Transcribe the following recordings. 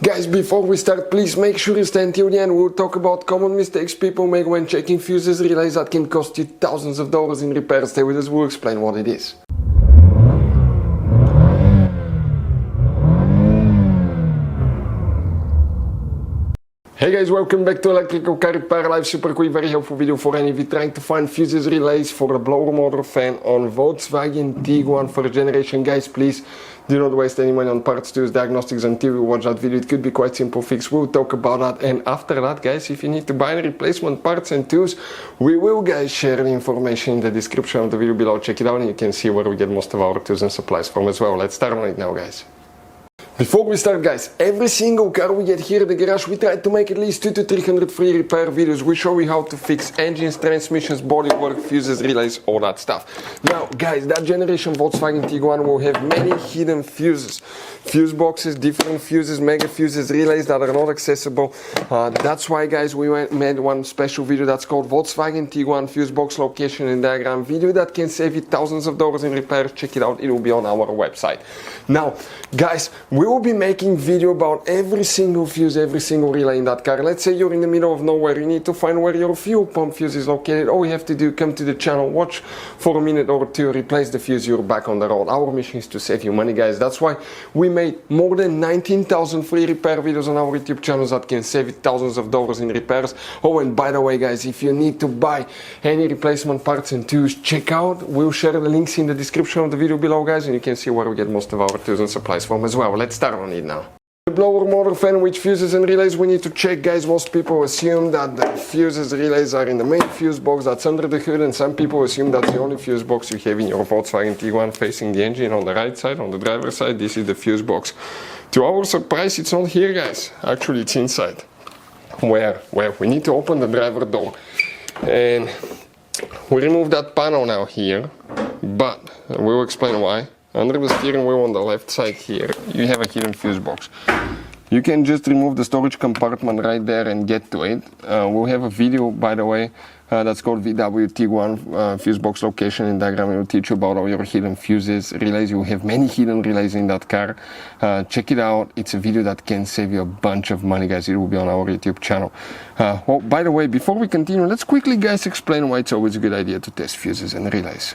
Guys, before we start, please make sure you stay until the end. We'll talk about common mistakes people make when checking fuses, relays that can cost you thousands of dollars in repairs. Stay with us, we'll explain what it is. Hey guys, welcome back to Electrical Car Repair Live. Super quick, very helpful video for any of you trying to find fuses, relays for a blower motor fan on Volkswagen Tiguan for a generation. Guys, please do not waste any money on parts, tools, diagnostics until you watch that video. It could be quite simple fix. We'll talk about that. And after that, guys, if you need to buy any replacement parts and tools, we will, guys, share the information in the description of the video below. Check it out and you can see where we get most of our tools and supplies from as well. Let's start on it now, guys. Before we start, guys, every single car we get here at the garage, we try to make at least 200 to 300 free repair videos. We show you how to fix engines, transmissions, bodywork, fuses, relays, all that stuff. Now, guys, that generation Volkswagen Tiguan will have many hidden fuses. Fuse boxes, different fuses, mega fuses, relays that are not accessible. That's why, guys, we made one special video that's called Volkswagen Tiguan Fuse Box Location and Diagram video that can save you thousands of dollars in repairs. Check it out, it will be on our website. Now, guys, we will be making video about every single fuse, every single relay in that car. Let's say you're in the middle of nowhere, you need to find where your fuel pump fuse is located. All you have to do, come to the channel, watch for a minute or two, replace the fuse, you're back on the road. Our mission is to save you money, guys. That's why we made more than 19,000 free repair videos on our YouTube channels that can save you thousands of dollars in repairs. Oh, and by the way, guys, if you need to buy any replacement parts and tools, check out, we'll share the links in the description of the video below, guys, and you can see where we get most of our tools and supplies from as well. Let's start on it now. The blower motor fan, which fuses and relays we need to check, guys. Most people assume that the fuses, relays are in the main fuse box that's under the hood, and some people assume that's the only fuse box you have in your Volkswagen Tiguan facing the engine on the right side, on the driver's side. This is the fuse box. To our surprise, it's not here, guys. Actually, it's inside. Where we need to open the driver door, and we remove that panel now here, but we'll explain why. Under the steering wheel on the left side here, you have a hidden fuse box. You can just remove the storage compartment right there and get to it. We'll have a video, by the way, that's called VW Tiguan Fuse Box Location and Diagram. It will teach you about all your hidden fuses, relays. You have many hidden relays in that car. Check it out. It's a video that can save you a bunch of money, guys. It will be on our YouTube channel. Well, by the way, before we continue, let's quickly, guys, explain why it's always a good idea to test fuses and relays.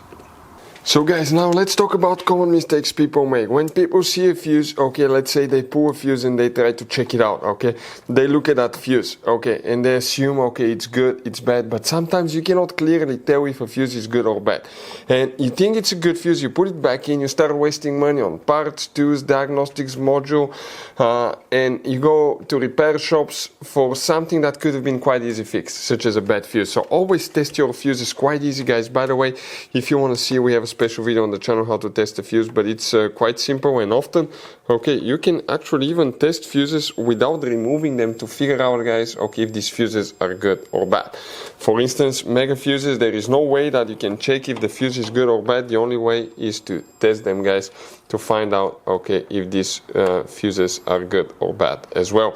So guys, now let's talk about common mistakes people make. When people see a fuse, okay, let's say they pull a fuse and they try to check it out, okay, they look at that fuse, okay, and they assume, okay, it's good, it's bad, but sometimes you cannot clearly tell if a fuse is good or bad. And you think it's a good fuse, you put it back in, you start wasting money on parts, tools, diagnostics, module, and you go to repair shops for something that could have been quite easy fixed, such as a bad fuse. So always test your fuses, quite easy, guys. By the way, if you want to see, we have a special video on the channel how to test a fuse, but it's quite simple and often, okay, you can actually even test fuses without removing them to figure out, guys, okay, if these fuses are good or bad. For instance, mega fuses, there is no way that you can check if the fuse is good or bad. The only way is to test them, guys, to find out, okay, if these fuses are good or bad as well.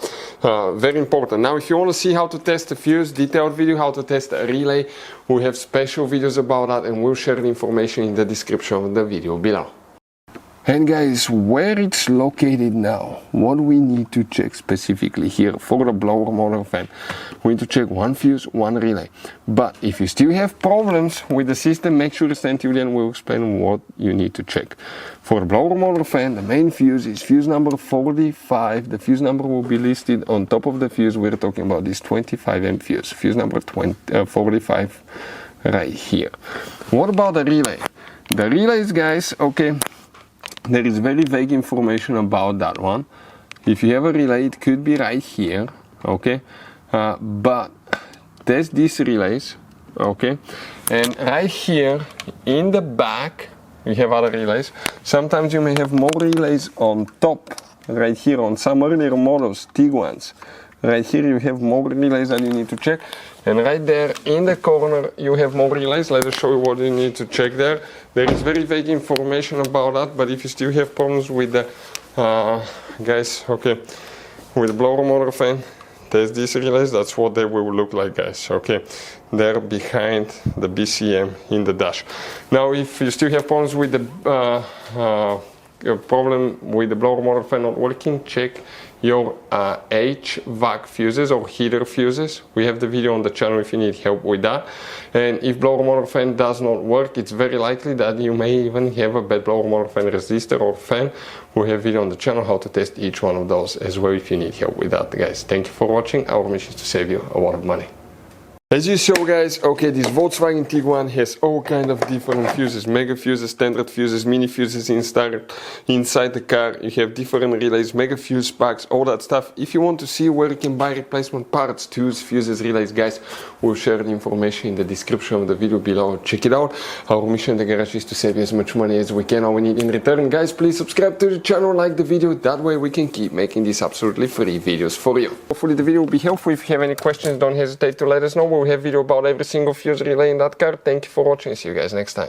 Very important. Now, if you want to see how to test a fuse, detailed video how to test a relay, we have special videos about that, and we'll share the information in the description of the video below. And guys, where it's located now, what we need to check specifically here for the blower motor fan, we need to check one fuse, one relay. But if you still have problems with the system, make sure to stay until then, we'll explain what you need to check. For the blower motor fan, the main fuse is fuse number 45. The fuse number will be listed on top of the fuse. We're talking about this 25 amp fuse, fuse number 45 right here. What about the relay? The relays, guys, okay, there is very vague information about that one. If you have a relay, it could be right here, okay, but test these relays, okay, and right here in the back we have other relays. Sometimes you may have more relays on top, right here on some earlier models, Tiguans. Right here you have more relays that you need to check, and right there in the corner you have more relays. Let us show you what you need to check there. There is very vague information about that, but if you still have problems with the guys, okay, with the blower motor fan, test these relays. That's what they will look like, guys, okay. They're behind the BCM in the dash. Now if you still have problems with the a problem with the blower motor fan not working, check your HVAC fuses or heater fuses. We have the video on the channel if you need help with that. And if blower motor fan does not work, it's very likely that you may even have a bad blower motor fan resistor or fan. We have video on the channel how to test each one of those as well if you need help with that, guys. Thank you for watching. Our mission is to save you a lot of money. As you saw, guys, okay, this Volkswagen Tiguan has all kind of different fuses, mega fuses, standard fuses, mini fuses inside the car. You have different relays, mega fuse packs, all that stuff. If you want to see where you can buy replacement parts, tools, fuses, relays, guys, we'll share the information in the description of the video below. Check it out. Our mission in the garage is to save you as much money as we can. All we need in return, guys, please subscribe to the channel, like the video. That way we can keep making these absolutely free videos for you. Hopefully the video will be helpful. If you have any questions, don't hesitate to let us know. We have video about every single fuse relay in that car. Thank you for watching. See you guys next time.